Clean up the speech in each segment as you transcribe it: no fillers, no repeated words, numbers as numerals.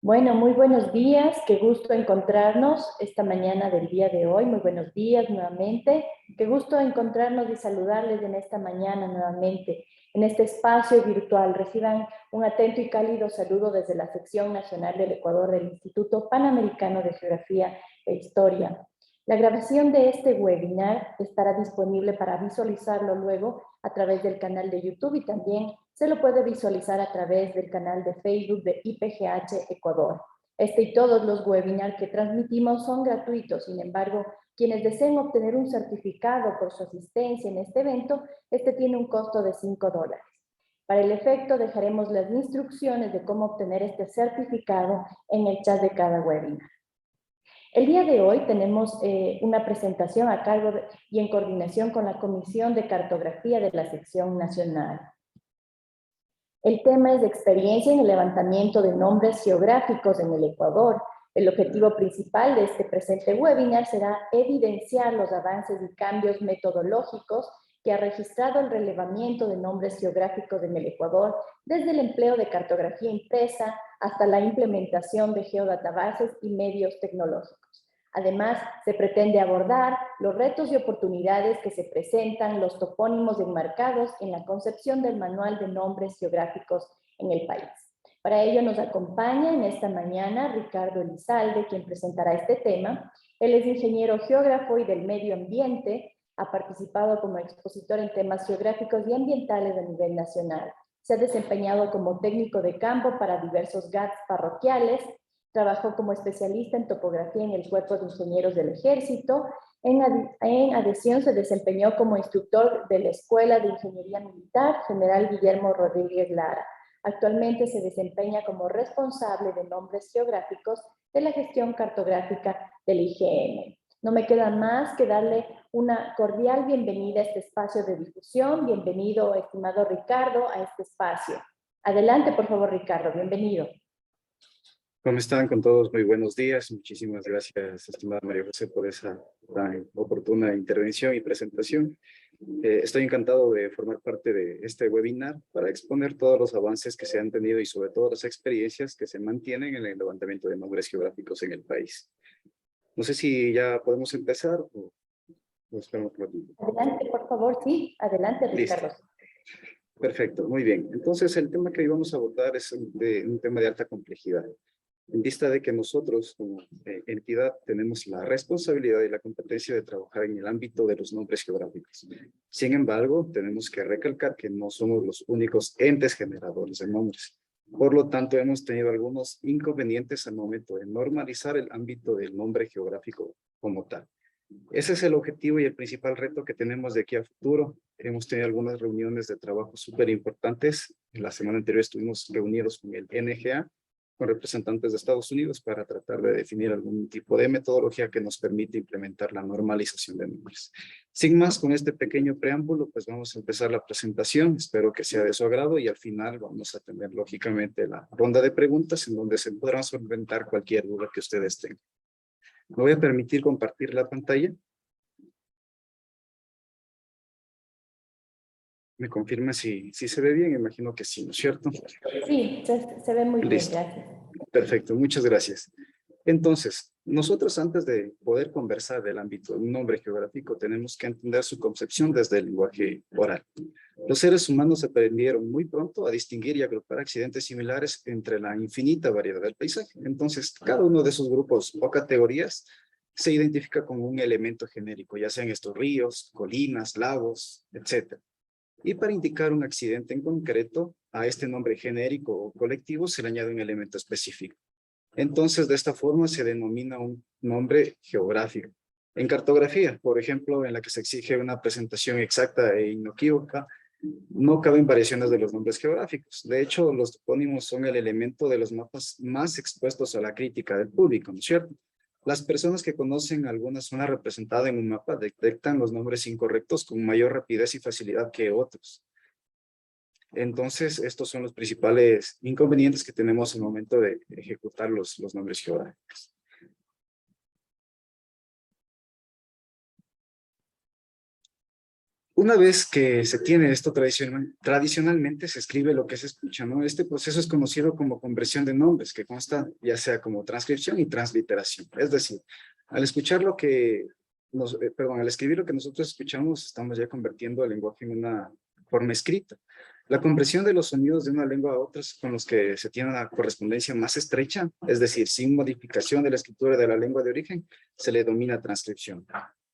Bueno, muy buenos días, qué gusto encontrarnos esta mañana del día de hoy. Muy buenos días nuevamente, qué gusto encontrarnos y saludarles en esta mañana nuevamente, en este espacio virtual. Reciban un atento y cálido saludo desde la sección nacional del Ecuador del Instituto Panamericano de Geografía e Historia. La grabación de este webinar estará disponible para visualizarlo luego a través del canal de YouTube y también se lo puede visualizar a través del canal de Facebook de IPGH Ecuador. Este y todos los webinars que transmitimos son gratuitos. Sin embargo, quienes deseen obtener un certificado por su asistencia en este evento, este tiene un costo de $5. Para el efecto, dejaremos las instrucciones de cómo obtener este certificado en el chat de cada webinar. El día de hoy tenemos una presentación a cargo y en coordinación con la Comisión de Cartografía de la Sección Nacional. El tema es de experiencia en el levantamiento de nombres geográficos en el Ecuador. El objetivo principal de este presente webinar será evidenciar los avances y cambios metodológicos que ha registrado el relevamiento de nombres geográficos en el Ecuador, desde el empleo de cartografía impresa hasta la implementación de geodatabases y medios tecnológicos. Además, se pretende abordar los retos y oportunidades que se presentan los topónimos enmarcados en la concepción del Manual de Nombres Geográficos en el país. Para ello nos acompaña en esta mañana Ricardo Elizalde, quien presentará este tema. Él es ingeniero geógrafo y del medio ambiente, ha participado como expositor en temas geográficos y ambientales a nivel nacional. Se ha desempeñado como técnico de campo para diversos GATS parroquiales. Trabajó como especialista en topografía en el Cuerpo de Ingenieros del Ejército. En adición, se desempeñó como instructor de la Escuela de Ingeniería Militar General Guillermo Rodríguez Lara. Actualmente se desempeña como responsable de nombres geográficos de la gestión cartográfica del IGN. No me queda más que darle una cordial bienvenida a este espacio de difusión. Bienvenido, estimado Ricardo, a este espacio. Adelante, por favor, Ricardo, bienvenido. ¿Cómo están con todos? Muy buenos días. Muchísimas gracias, estimada María José, por esa tan oportuna intervención y presentación. Estoy encantado de formar parte de este webinar para exponer todos los avances que se han tenido y sobre todo las experiencias que se mantienen en el levantamiento de nombres geográficos en el país. No sé si ya podemos empezar o esperamos un ratito. Adelante, por favor, sí. Adelante, Ricardo. Listo. Perfecto, muy bien. Entonces, el tema que hoy vamos a abordar es un tema de alta complejidad. En vista de que nosotros como entidad tenemos la responsabilidad y la competencia de trabajar en el ámbito de los nombres geográficos. Sin embargo, tenemos que recalcar que no somos los únicos entes generadores de nombres. Por lo tanto, hemos tenido algunos inconvenientes al momento de normalizar el ámbito del nombre geográfico como tal. Ese es el objetivo y el principal reto que tenemos de aquí a futuro. Hemos tenido algunas reuniones de trabajo súper importantes. La semana anterior estuvimos reunidos con el NGA, con representantes de Estados Unidos para tratar de definir algún tipo de metodología que nos permite implementar la normalización de nombres. Sin más, con este pequeño preámbulo, pues vamos a empezar la presentación. Espero que sea de su agrado y al final vamos a tener lógicamente la ronda de preguntas en donde se podrán solventar cualquier duda que ustedes tengan. Me voy a permitir compartir la pantalla. ¿Me confirma si se ve bien? Imagino que sí, ¿no es cierto? Sí, se ve muy bien, Listo. gracias. Perfecto, muchas gracias. Entonces, nosotros antes de poder conversar del ámbito de un nombre geográfico, tenemos que entender su concepción desde el lenguaje oral. Los seres humanos aprendieron muy pronto a distinguir y agrupar accidentes similares entre la infinita variedad del paisaje. Entonces, cada uno de esos grupos o categorías se identifica como un elemento genérico, ya sean estos ríos, colinas, lagos, etc. Y para indicar un accidente en concreto, a este nombre genérico o colectivo se le añade un elemento específico. Entonces, de esta forma se denomina un nombre geográfico. En cartografía, por ejemplo, en la que se exige una presentación exacta e inequívoca, no caben variaciones de los nombres geográficos. De hecho, los topónimos son el elemento de los mapas más expuestos a la crítica del público, ¿no es cierto? Las personas que conocen alguna zona representada en un mapa detectan los nombres incorrectos con mayor rapidez y facilidad que otros. Entonces, estos son los principales inconvenientes que tenemos en el momento de ejecutar los nombres geográficos. Una vez que se tiene esto tradicionalmente se escribe lo que se escucha, ¿no? Este proceso es conocido como conversión de nombres, que consta ya sea como transcripción y transliteración. Es decir, al escuchar lo que al escribir lo que nosotros escuchamos, estamos ya convirtiendo el lenguaje en una forma escrita. La conversión de los sonidos de una lengua a otra con los que se tiene una correspondencia más estrecha, es decir, sin modificación de la escritura de la lengua de origen, se le denomina transcripción.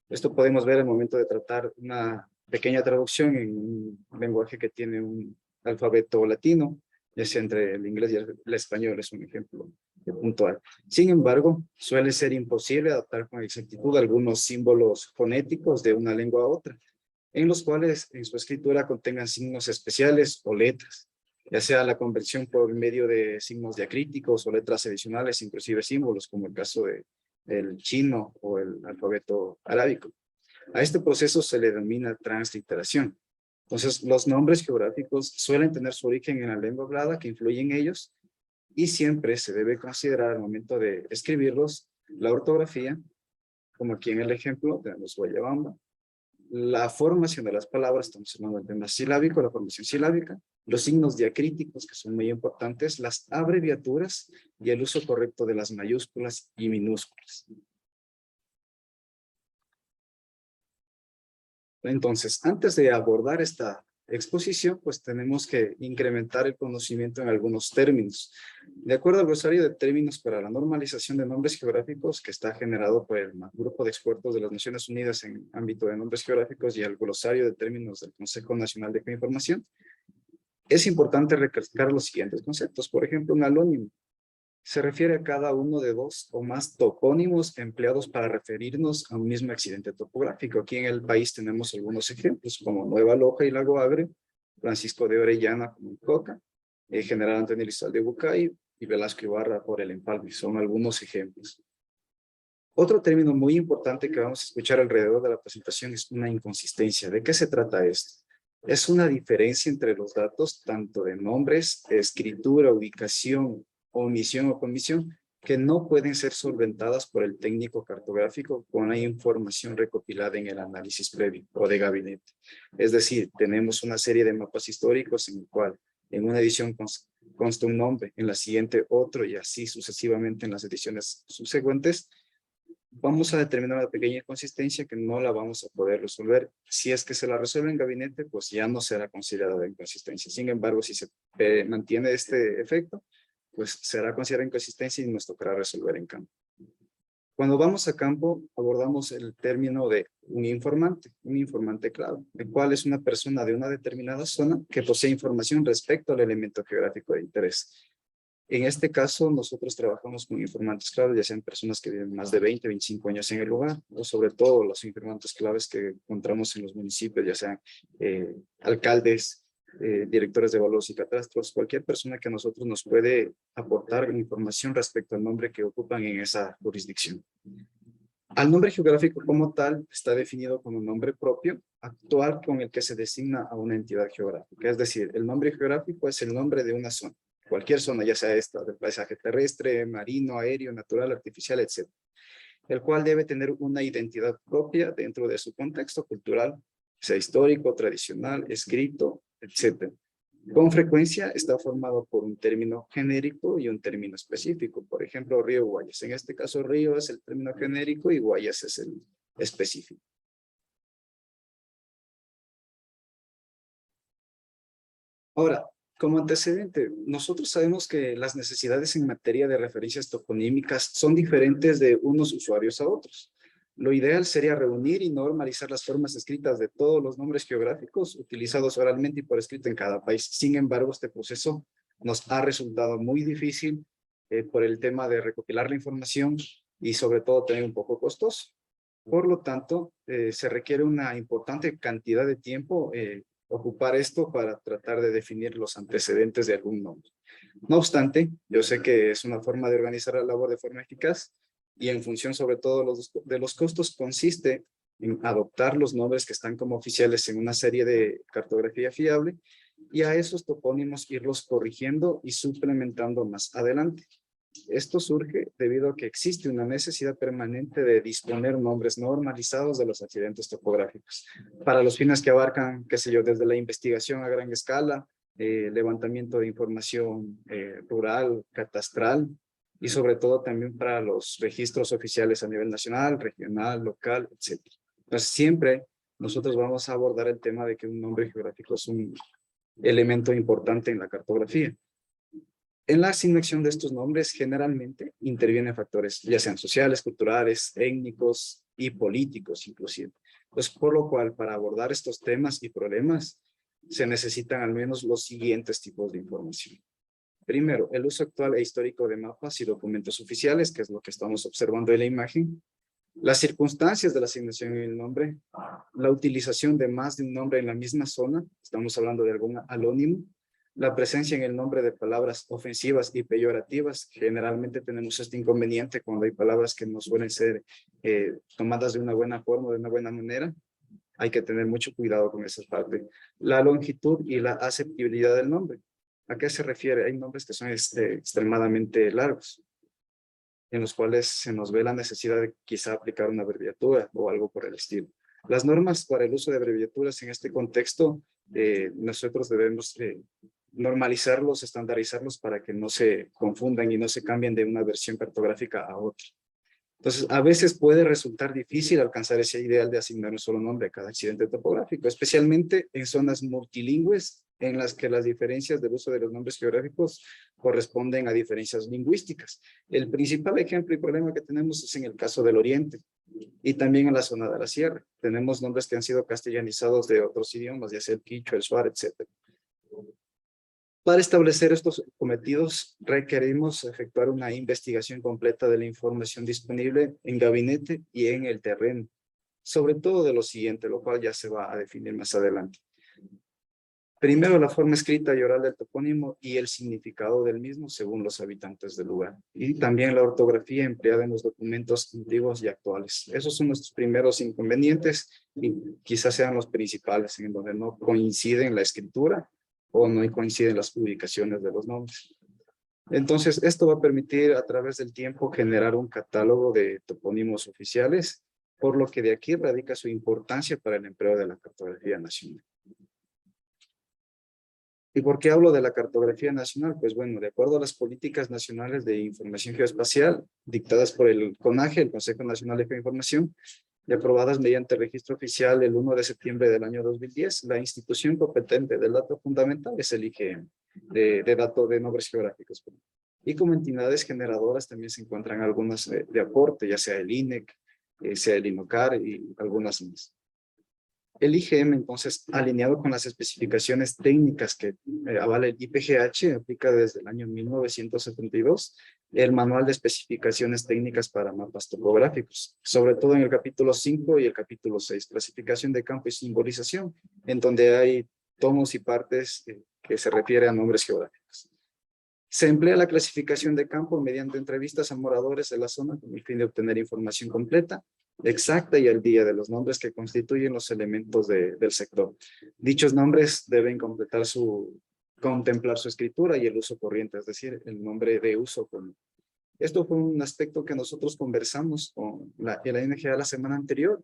Esto podemos ver al momento de tratar una pequeña traducción en un lenguaje que tiene un alfabeto latino, ya sea entre el inglés y el español, es un ejemplo puntual. Sin embargo, suele ser imposible adaptar con exactitud algunos símbolos fonéticos de una lengua a otra, en los cuales en su escritura contengan signos especiales o letras, ya sea la conversión por medio de signos diacríticos o letras adicionales, inclusive símbolos, como el caso del chino o el alfabeto arábico. A este proceso se le denomina transliteración. Entonces, los nombres geográficos suelen tener su origen en la lengua hablada que influye en ellos y siempre se debe considerar al momento de escribirlos la ortografía, como aquí en el ejemplo tenemos Guayabamba, la formación de las palabras, estamos hablando del tema silábico, la formación silábica, los signos diacríticos que son muy importantes, las abreviaturas y el uso correcto de las mayúsculas y minúsculas. Entonces, antes de abordar esta exposición, pues tenemos que incrementar el conocimiento en algunos términos. De acuerdo al glosario de términos para la normalización de nombres geográficos que está generado por el Grupo de Expertos de las Naciones Unidas en ámbito de nombres geográficos y el glosario de términos del Consejo Nacional de Geoinformación, es importante recalcar los siguientes conceptos. Por ejemplo, un alónimo se refiere a cada uno de dos o más topónimos empleados para referirnos a un mismo accidente topográfico. Aquí en el país tenemos algunos ejemplos, como Nueva Loja y Lago Agrio, Francisco de Orellana como Coca, General Antonio Elizalde de Bucay y Velasco Ibarra por el Empalme. Son algunos ejemplos. Otro término muy importante que vamos a escuchar alrededor de la presentación es una inconsistencia. ¿De qué se trata esto? Es una diferencia entre los datos, tanto de nombres, escritura, ubicación, omisión o comisión, que no pueden ser solventadas por el técnico cartográfico con la información recopilada en el análisis previo o de gabinete. Es decir, tenemos una serie de mapas históricos en el cual en una edición consta un nombre, en la siguiente otro y así sucesivamente en las ediciones subsecuentes. Vamos a determinar una pequeña inconsistencia que no la vamos a poder resolver. Si es que se la resuelve en gabinete, pues ya no será considerada inconsistencia. Sin embargo, si se mantiene este efecto, pues será considerada inconsistencia y nos tocará resolver en campo. Cuando vamos a campo, abordamos el término de un informante clave, el cual es una persona de una determinada zona que posee información respecto al elemento geográfico de interés. En este caso, nosotros trabajamos con informantes claves, ya sean personas que viven más de 20, 25 años en el lugar, o sobre todo los informantes claves que encontramos en los municipios, ya sean alcaldes, directores de evaluados y catastros, cualquier persona que a nosotros nos puede aportar información respecto al nombre que ocupan en esa jurisdicción. Al nombre geográfico como tal está definido como un nombre propio, actual con el que se designa a una entidad geográfica. Es decir, el nombre geográfico es el nombre de una zona. Cualquier zona, ya sea esta, del paisaje terrestre, marino, aéreo, natural, artificial, etc. El cual debe tener una identidad propia dentro de su contexto cultural, sea histórico, tradicional, escrito, etc. Con frecuencia está formado por un término genérico y un término específico. Por ejemplo, Río Guayas. En este caso, Río es el término genérico y Guayas es el específico. Ahora, como antecedente, nosotros sabemos que las necesidades en materia de referencias toponímicas son diferentes de unos usuarios a otros. Lo ideal sería reunir y normalizar las formas escritas de todos los nombres geográficos utilizados oralmente y por escrito en cada país. Sin embargo, este proceso nos ha resultado muy difícil por el tema de recopilar la información y sobre todo tener un poco costoso. Por lo tanto, se requiere una importante cantidad de tiempo ocupar esto para tratar de definir los antecedentes de algún nombre. No obstante, yo sé que es una forma de organizar la labor de forma eficaz y en función sobre todo de los costos consiste en adoptar los nombres que están como oficiales en una serie de cartografía fiable y a esos topónimos irlos corrigiendo y suplementando más adelante. Esto surge debido a que existe una necesidad permanente de disponer nombres normalizados de los accidentes topográficos, para los fines que abarcan, qué sé yo, desde la investigación a gran escala, levantamiento de información rural, catastral, y sobre todo también para los registros oficiales a nivel nacional, regional, local, etc. Entonces siempre nosotros vamos a abordar el tema de que un nombre geográfico es un elemento importante en la cartografía. En la asignación de estos nombres generalmente intervienen factores ya sean sociales, culturales, étnicos y políticos inclusive. Pues por lo cual para abordar estos temas y problemas se necesitan al menos los siguientes tipos de información. Primero, el uso actual e histórico de mapas y documentos oficiales, que es lo que estamos observando en la imagen. Las circunstancias de la asignación del nombre, la utilización de más de un nombre en la misma zona, estamos hablando de algún alónimo, la presencia en el nombre de palabras ofensivas y peyorativas. Generalmente tenemos este inconveniente cuando hay palabras que no suelen ser tomadas de una buena forma, de una buena manera. Hay que tener mucho cuidado con esa parte. La longitud y la aceptabilidad del nombre. ¿A qué se refiere? Hay nombres que son extremadamente largos, en los cuales se nos ve la necesidad de quizá aplicar una abreviatura o algo por el estilo. Las normas para el uso de abreviaturas en este contexto, nosotros debemos normalizarlos, estandarizarlos para que no se confundan y no se cambien de una versión cartográfica a otra. Entonces, a veces puede resultar difícil alcanzar ese ideal de asignar un solo nombre a cada accidente topográfico, especialmente en zonas multilingües en las que las diferencias del uso de los nombres geográficos corresponden a diferencias lingüísticas. El principal ejemplo y problema que tenemos es en el caso del Oriente y también en la zona de la Sierra. Tenemos nombres que han sido castellanizados de otros idiomas, ya sea el quichua, el shuar, etc. Para establecer estos cometidos, requerimos efectuar una investigación completa de la información disponible en gabinete y en el terreno, sobre todo de lo siguiente, lo cual ya se va a definir más adelante. Primero, la forma escrita y oral del topónimo y el significado del mismo según los habitantes del lugar. Y también la ortografía empleada en los documentos antiguos y actuales. Esos son nuestros primeros inconvenientes y quizás sean los principales en donde no coinciden la escritura o no coinciden las ubicaciones de los nombres. Entonces, esto va a permitir a través del tiempo generar un catálogo de topónimos oficiales, por lo que de aquí radica su importancia para el empleo de la cartografía nacional. ¿Y por qué hablo de la cartografía nacional? Pues bueno, de acuerdo a las políticas nacionales de información geoespacial dictadas por el CONAGE, el Consejo Nacional de Geoinformación, y aprobadas mediante el registro oficial el 1 de septiembre del año 2010, la institución competente del dato fundamental es el IGM, de datos de nombres geográficos. Y como entidades generadoras también se encuentran algunas de aporte, ya sea el INEC, sea el INOCAR y algunas más. El IGM, entonces, alineado con las especificaciones técnicas que avala el IPGH, aplica desde el año 1972 el Manual de Especificaciones Técnicas para Mapas Topográficos, sobre todo en el capítulo 5 y el capítulo 6, clasificación de campo y simbolización, en donde hay tomos y partes que se refiere a nombres geográficos. Se emplea la clasificación de campo mediante entrevistas a moradores de la zona con el fin de obtener información completa, exacta y al día de los nombres que constituyen los elementos del sector. Dichos nombres deben contemplar su escritura y el uso corriente, es decir, el nombre de uso común. Esto fue un aspecto que nosotros conversamos con la NGA la semana anterior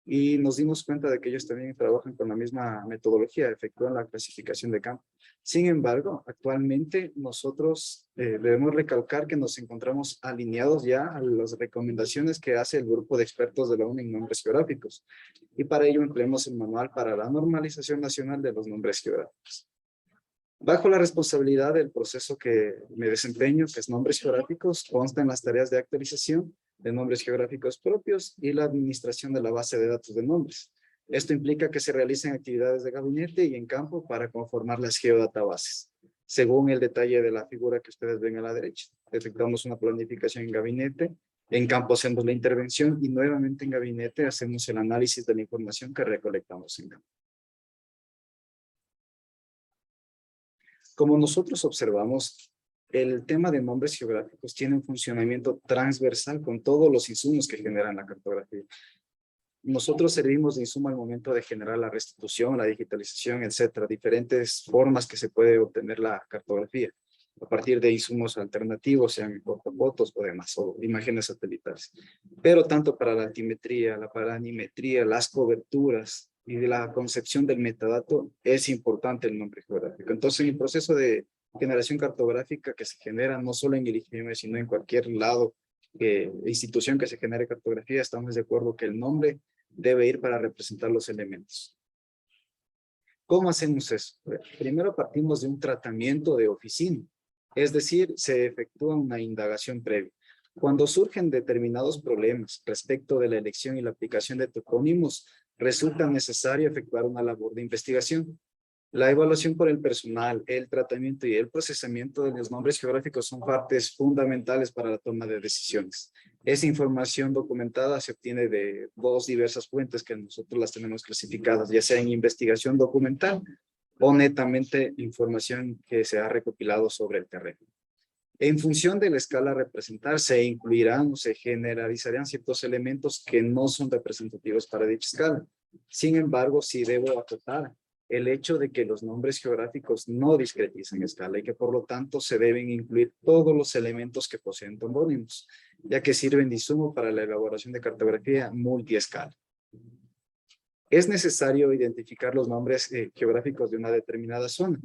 y nos dimos cuenta de que ellos también trabajan con la misma metodología, efectúan la clasificación de campo. Sin embargo, actualmente nosotros debemos recalcar que nos encontramos alineados ya a las recomendaciones que hace el grupo de expertos de la ONU en nombres geográficos. Y para ello empleamos el manual para la normalización nacional de los nombres geográficos. Bajo la responsabilidad del proceso que me desempeño, que es nombres geográficos, constan las tareas de actualización de nombres geográficos propios y la administración de la base de datos de nombres. Esto implica que se realicen actividades de gabinete y en campo para conformar las geodatabases. Según el detalle de la figura que ustedes ven a la derecha, efectuamos una planificación en gabinete, en campo hacemos la intervención y nuevamente en gabinete hacemos el análisis de la información que recolectamos en campo. Como nosotros observamos, el tema de nombres geográficos tiene un funcionamiento transversal con todos los insumos que generan la cartografía. nosotros servimos de insumo al momento de generar la restitución, la digitalización, etcétera, diferentes formas que se puede obtener la cartografía a partir de insumos alternativos, sean fotos o demás, o imágenes satelitales. Pero tanto para la altimetría, la paranimetría, las coberturas y de la concepción del metadato, es importante el nombre geográfico. Entonces, en el proceso de generación cartográfica que se genera no solo en el IGM, sino en cualquier lado, institución que se genere cartografía, estamos de acuerdo que el nombre debe ir para representar los elementos. ¿Cómo hacemos eso? Primero partimos de un tratamiento de oficina, es decir, se efectúa una indagación previa. Cuando surgen determinados problemas respecto de la elección y la aplicación de topónimos, resulta necesario efectuar una labor de investigación. La evaluación por el personal, el tratamiento y el procesamiento de los nombres geográficos son partes fundamentales para la toma de decisiones. Esa información documentada se obtiene de dos diversas fuentes que nosotros las tenemos clasificadas, ya sea en investigación documental o netamente información que se ha recopilado sobre el terreno. En función de la escala a representar, se incluirán o se generalizarán ciertos elementos que no son representativos para dicha escala. Sin embargo, sí debo acotar el hecho de que los nombres geográficos no discretizan escala y que por lo tanto se deben incluir todos los elementos que poseen topónimos, ya que sirven de insumo para la elaboración de cartografía multiescala. Es necesario identificar los nombres geográficos de una determinada zona,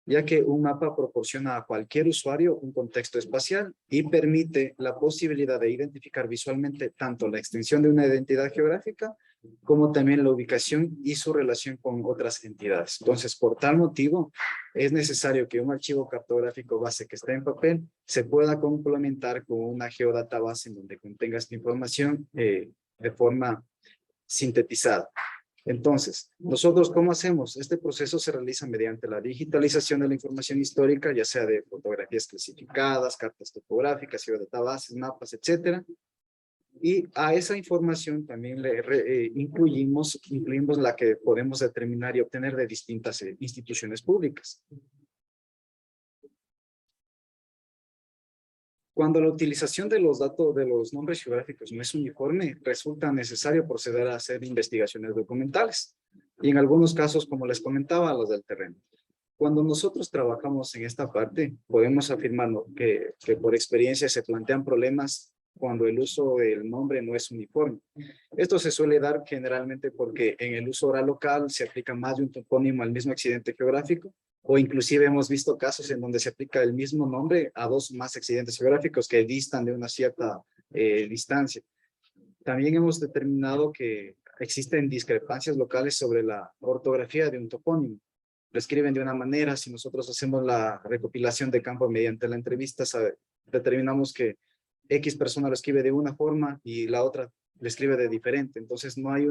ya que un mapa proporciona a cualquier usuario un contexto espacial y permite la posibilidad de identificar visualmente tanto la extensión de una identidad geográfica como también la ubicación y su relación con otras entidades. Entonces, por tal motivo, es necesario que un archivo cartográfico base que está en papel se pueda complementar con una geodatabase en donde contenga esta información de forma sintetizada. Entonces, nosotros, ¿cómo hacemos? Este proceso se realiza mediante la digitalización de la información histórica, ya sea de fotografías clasificadas, cartas topográficas, geodatabases, mapas, etcétera. Y a esa información también le incluimos la que podemos determinar y obtener de distintas instituciones públicas. Cuando la utilización de los datos de los nombres geográficos no es uniforme, resulta necesario proceder a hacer investigaciones documentales. Y en algunos casos, como les comentaba, los del terreno. Cuando nosotros trabajamos en esta parte, podemos afirmar que por experiencia se plantean problemas cuando el uso del nombre no es uniforme. Esto se suele dar generalmente porque en el uso oral local se aplica más de un topónimo al mismo accidente geográfico, o inclusive hemos visto casos en donde se aplica el mismo nombre a dos o más accidentes geográficos que distan de una cierta distancia. También hemos determinado que existen discrepancias locales sobre la ortografía de un topónimo. Lo escriben de una manera, si nosotros hacemos la recopilación de campo mediante la entrevista, determinamos que X persona lo escribe de una forma y la otra lo escribe de diferente. Entonces no hay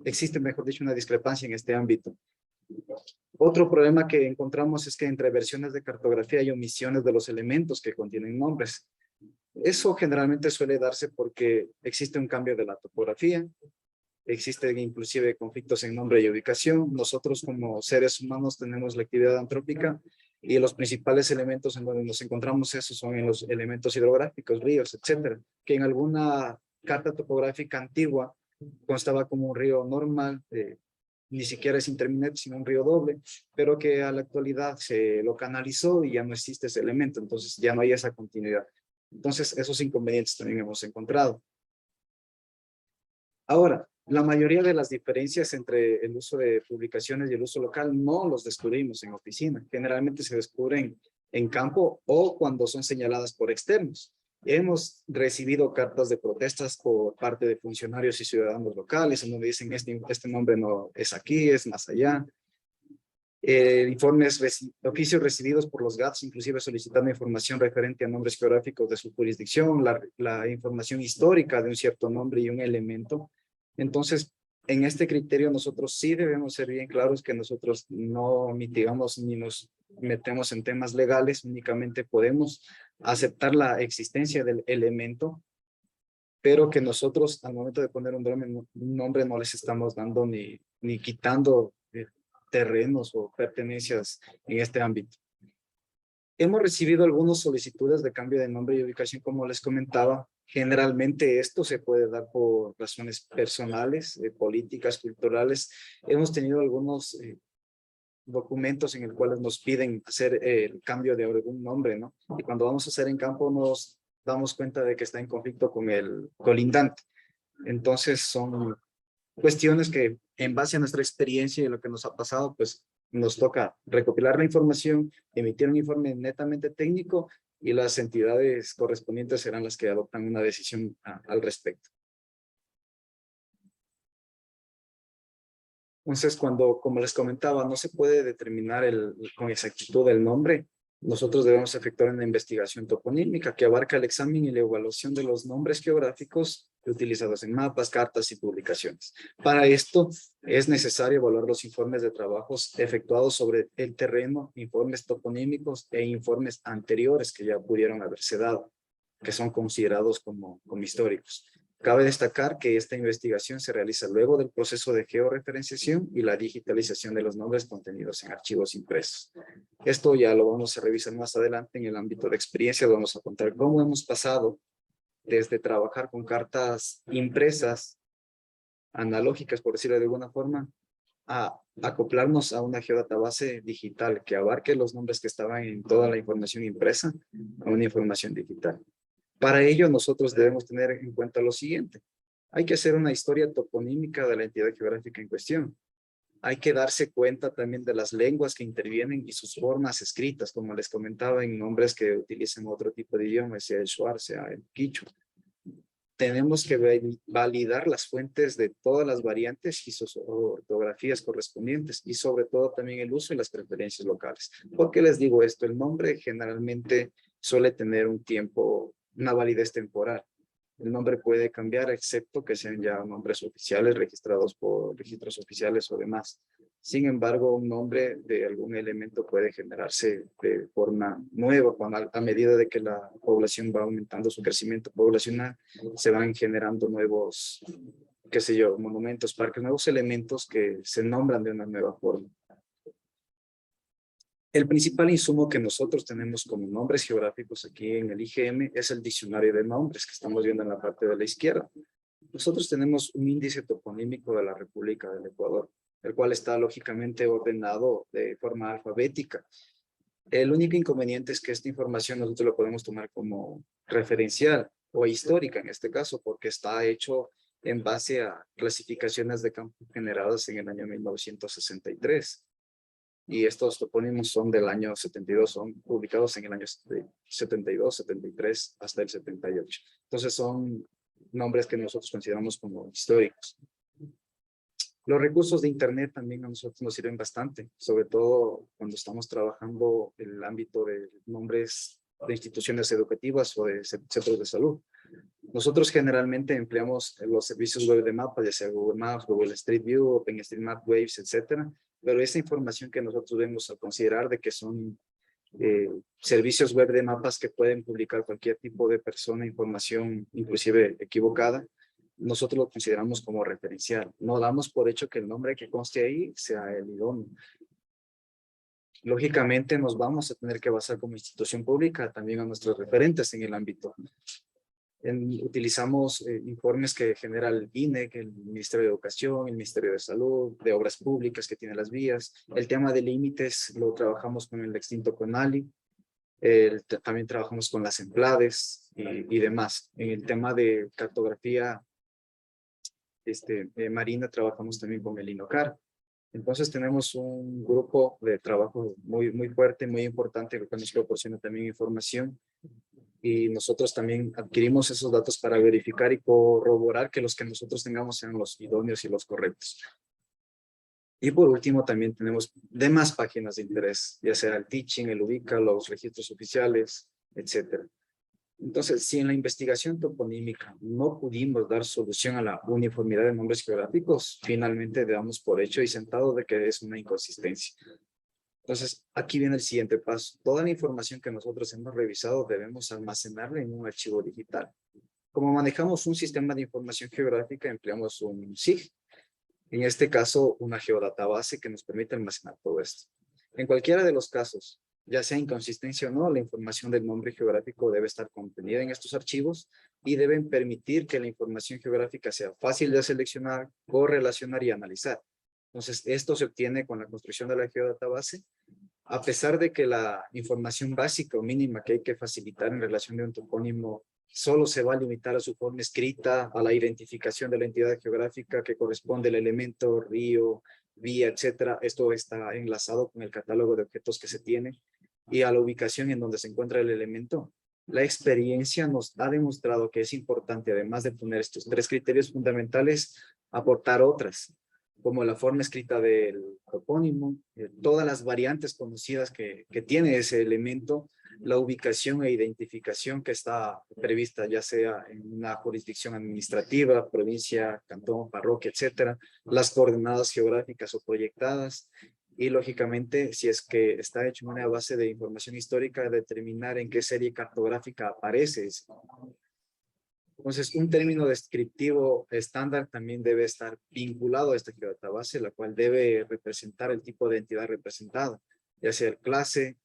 existe mejor dicho una discrepancia en este ámbito. Otro problema que encontramos es que entre versiones de cartografía hay omisiones de los elementos que contienen nombres. Eso generalmente suele darse porque existe un cambio de la topografía, existen inclusive conflictos en nombre y ubicación. Nosotros como seres humanos tenemos la actividad antrópica y los principales elementos en donde nos encontramos esos son en los elementos hidrográficos, ríos, etcétera, que en alguna carta topográfica antigua constaba como un río normal, ni siquiera es intermitente, sino un río doble, pero que a la actualidad se lo canalizó y ya no existe ese elemento, entonces ya no hay esa continuidad. Entonces, esos inconvenientes también hemos encontrado. Ahora, la mayoría de las diferencias entre el uso de publicaciones y el uso local no los descubrimos en oficina. Generalmente se descubren en campo o cuando son señaladas por externos. Hemos recibido cartas de protestas por parte de funcionarios y ciudadanos locales en donde dicen este nombre no es aquí, es más allá. Oficios recibidos por los GATS, inclusive solicitando información referente a nombres geográficos de su jurisdicción, la información histórica de un cierto nombre y un elemento. Entonces, en este criterio nosotros sí debemos ser bien claros que nosotros no mitigamos ni nos metemos en temas legales, únicamente podemos aceptar la existencia del elemento, pero que nosotros al momento de poner un nombre no les estamos dando ni quitando terrenos o pertenencias en este ámbito. Hemos recibido algunas solicitudes de cambio de nombre y ubicación, como les comentaba. Generalmente esto se puede dar por razones personales, políticas, culturales. Hemos tenido algunos documentos en el cuales nos piden hacer el cambio de algún nombre, ¿no? Y cuando vamos a hacer en campo nos damos cuenta de que está en conflicto con el colindante. Entonces son cuestiones que en base a nuestra experiencia y lo que nos ha pasado, pues nos toca recopilar la información, emitir un informe netamente técnico y las entidades correspondientes serán las que adoptan una decisión al respecto. Entonces, cuando, como les comentaba, no se puede determinar con exactitud el nombre, nosotros debemos efectuar una investigación toponímica que abarca el examen y la evaluación de los nombres geográficos utilizados en mapas, cartas y publicaciones. Para esto es necesario evaluar los informes de trabajos efectuados sobre el terreno, informes toponímicos e informes anteriores que ya pudieron haberse dado, que son considerados como históricos. Cabe destacar que esta investigación se realiza luego del proceso de georreferenciación y la digitalización de los nombres contenidos en archivos impresos. Esto ya lo vamos a revisar más adelante en el ámbito de experiencia. Vamos a contar cómo hemos pasado desde trabajar con cartas impresas, analógicas, por decirlo de alguna forma, a acoplarnos a una geodatabase digital que abarque los nombres que estaban en toda la información impresa a una información digital. Para ello, nosotros debemos tener en cuenta lo siguiente. Hay que hacer una historia toponímica de la entidad geográfica en cuestión. Hay que darse cuenta también de las lenguas que intervienen y sus formas escritas, como les comentaba, en nombres que utilicen otro tipo de idioma, sea el shuar, sea el quichua. Tenemos que validar las fuentes de todas las variantes y sus ortografías correspondientes y sobre todo también el uso y las preferencias locales. ¿Por qué les digo esto? El nombre generalmente suele tener un tiempo, una validez temporal. El nombre puede cambiar excepto que sean ya nombres oficiales registrados por registros oficiales o demás. Sin embargo, un nombre de algún elemento puede generarse de forma nueva a medida de que la población va aumentando su crecimiento poblacional, se van generando nuevos, qué sé yo, monumentos, parques, nuevos elementos que se nombran de una nueva forma. El principal insumo que nosotros tenemos como nombres geográficos aquí en el IGM es el diccionario de nombres que estamos viendo en la parte de la izquierda. Nosotros tenemos un índice toponímico de la República del Ecuador, el cual está lógicamente ordenado de forma alfabética. El único inconveniente es que esta información nosotros la podemos tomar como referencial o histórica en este caso, porque está hecho en base a clasificaciones de campo generadas en el año 1963. Y estos topónimos son del año 72, son publicados en el año 72, 73 hasta el 78. Entonces son nombres que nosotros consideramos como históricos. Los recursos de Internet también a nosotros nos sirven bastante, sobre todo cuando estamos trabajando en el ámbito de nombres de instituciones educativas o de centros de salud. Nosotros generalmente empleamos los servicios web de mapas, ya sea Google Maps, Google Street View, OpenStreetMap, Waves, etcétera. Pero esa información que nosotros debemos considerar de que son servicios web de mapas que pueden publicar cualquier tipo de persona, información inclusive equivocada, nosotros lo consideramos como referencial. No damos por hecho que el nombre que conste ahí sea el idóneo. Lógicamente nos vamos a tener que basar como institución pública también a nuestros referentes en el ámbito. Utilizamos informes que genera el INEC, el Ministerio de Educación, el Ministerio de Salud, de Obras Públicas que tiene las vías. El tema de límites lo trabajamos con el extinto CONALI. También trabajamos con las EMPLADES y demás. En el tema de cartografía marina trabajamos también con el INOCAR. Entonces tenemos un grupo de trabajo muy fuerte, muy importante, que nos proporciona también información. Y nosotros también adquirimos esos datos para verificar y corroborar que los que nosotros tengamos sean los idóneos y los correctos. Y por último también tenemos demás páginas de interés, ya sea el Teaching, el Ubica, los registros oficiales, etc. Entonces, si en la investigación toponímica no pudimos dar solución a la uniformidad de nombres geográficos, finalmente damos por hecho y sentado de que es una inconsistencia. Entonces, aquí viene el siguiente paso. Toda la información que nosotros hemos revisado debemos almacenarla en un archivo digital. Como manejamos un sistema de información geográfica, empleamos un SIG. En este caso, una geodatabase que nos permite almacenar todo esto. En cualquiera de los casos, ya sea inconsistencia o no, la información del nombre geográfico debe estar contenida en estos archivos y deben permitir que la información geográfica sea fácil de seleccionar, correlacionar y analizar. Entonces, esto se obtiene con la construcción de la geodatabase, a pesar de que la información básica o mínima que hay que facilitar en relación de un topónimo solo se va a limitar a su forma escrita, a la identificación de la entidad geográfica que corresponde al elemento, río, vía, etcétera. Esto está enlazado con el catálogo de objetos que se tiene y a la ubicación en donde se encuentra el elemento. La experiencia nos ha demostrado que es importante, además de poner estos 3 criterios fundamentales, aportar otras, como la forma escrita del topónimo, todas las variantes conocidas que tiene ese elemento, la ubicación e identificación que está prevista, ya sea en una jurisdicción administrativa, provincia, cantón, parroquia, etcétera, las coordenadas geográficas o proyectadas, y lógicamente, si es que está hecho una base de información histórica, determinar en qué serie cartográfica aparece. Entonces, un término descriptivo estándar también debe estar vinculado a esta geodatabase, la cual debe representar el tipo de entidad representada, ya sea el clase,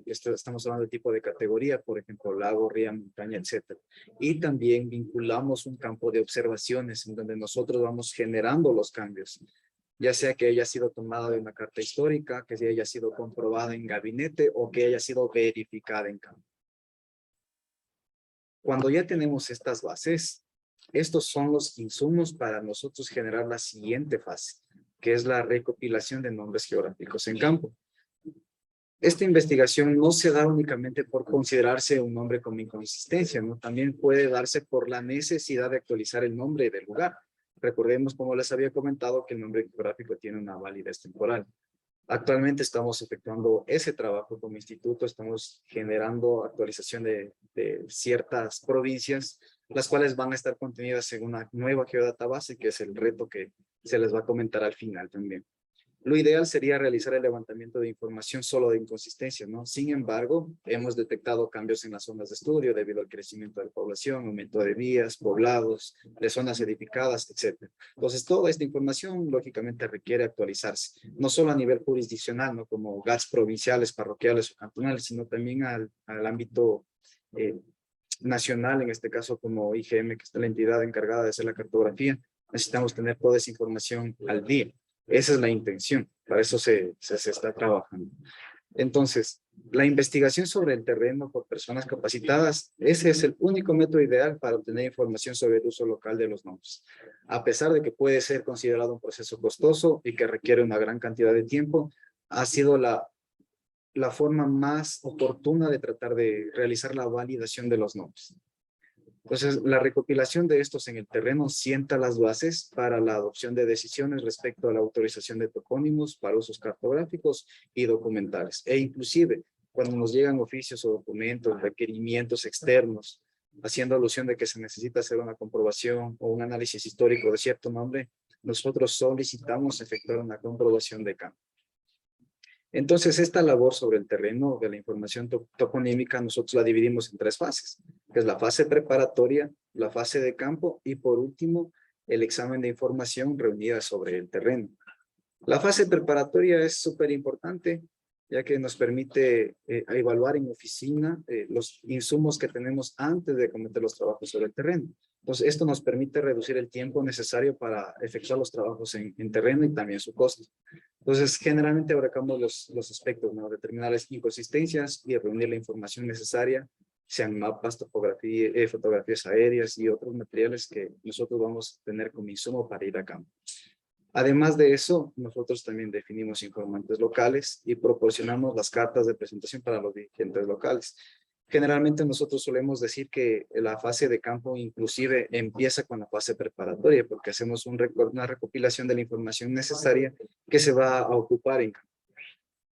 estamos hablando del tipo de categoría, por ejemplo, lago, ría, montaña, etc. Y también vinculamos un campo de observaciones en donde nosotros vamos generando los cambios, ya sea que haya sido tomada de una carta histórica, que haya sido comprobada en gabinete o que haya sido verificada en campo. Cuando ya tenemos estas bases, estos son los insumos para nosotros generar la siguiente fase, que es la recopilación de nombres geográficos en campo. Esta investigación no se da únicamente por considerarse un nombre con inconsistencia, ¿no? También puede darse por la necesidad de actualizar el nombre del lugar. Recordemos, como les había comentado, que el nombre geográfico tiene una validez temporal. Actualmente estamos efectuando ese trabajo como instituto, estamos generando actualización de ciertas provincias, las cuales van a estar contenidas en una nueva geodatabase, que es el reto que se les va a comentar al final también. Lo ideal sería realizar el levantamiento de información solo de inconsistencia, ¿no? Sin embargo, hemos detectado cambios en las zonas de estudio debido al crecimiento de la población, aumento de vías, poblados, de zonas edificadas, etc. Entonces, toda esta información, lógicamente, requiere actualizarse, no solo a nivel jurisdiccional, ¿no? Como GATS provinciales, parroquiales o cantonales, sino también al ámbito nacional, en este caso como IGM, que es la entidad encargada de hacer la cartografía. Necesitamos tener toda esa información al día. Esa es la intención, para eso se está trabajando. Entonces, la investigación sobre el terreno por personas capacitadas, ese es el único método ideal para obtener información sobre el uso local de los nombres. A pesar de que puede ser considerado un proceso costoso y que requiere una gran cantidad de tiempo, ha sido la forma más oportuna de tratar de realizar la validación de los nombres. Entonces, la recopilación de estos en el terreno sienta las bases para la adopción de decisiones respecto a la autorización de topónimos para usos cartográficos y documentales. E inclusive, cuando nos llegan oficios o documentos, requerimientos externos, haciendo alusión de que se necesita hacer una comprobación o un análisis histórico de cierto nombre, nosotros solicitamos efectuar una comprobación de campo. Entonces, esta labor sobre el terreno de la información toponímica, nosotros la dividimos en 3 fases, que es la fase preparatoria, la fase de campo y, por último, el examen de información reunida sobre el terreno. La fase preparatoria es súper importante, ya que nos permite evaluar en oficina los insumos que tenemos antes de cometer los trabajos sobre el terreno. Entonces, esto nos permite reducir el tiempo necesario para efectuar los trabajos en terreno y también su costo. Entonces, generalmente abarcamos los aspectos, ¿no? Determinar las inconsistencias y reunir la información necesaria, sean mapas, topografía, fotografías aéreas y otros materiales que nosotros vamos a tener como insumo para ir a campo. Además de eso, nosotros también definimos informantes locales y proporcionamos las cartas de presentación para los dirigentes locales. Generalmente nosotros solemos decir que la fase de campo inclusive empieza con la fase preparatoria, porque hacemos una recopilación de la información necesaria que se va a ocupar en campo.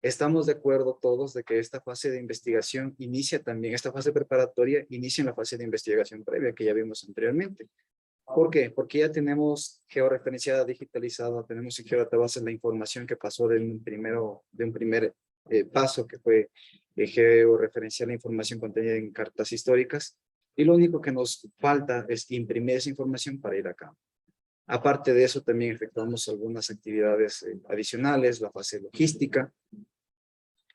Estamos de acuerdo todos de que esta fase de investigación inicia también, esta fase preparatoria inicia en la fase de investigación previa que ya vimos anteriormente. ¿Por qué? Porque ya tenemos georreferenciada, digitalizada, tenemos en geodatabase la información que pasó de un primer paso que fue georreferenciar la información contenida en cartas históricas, y lo único que nos falta es imprimir esa información para ir a campo. Aparte de eso, también efectuamos algunas actividades adicionales, la fase logística,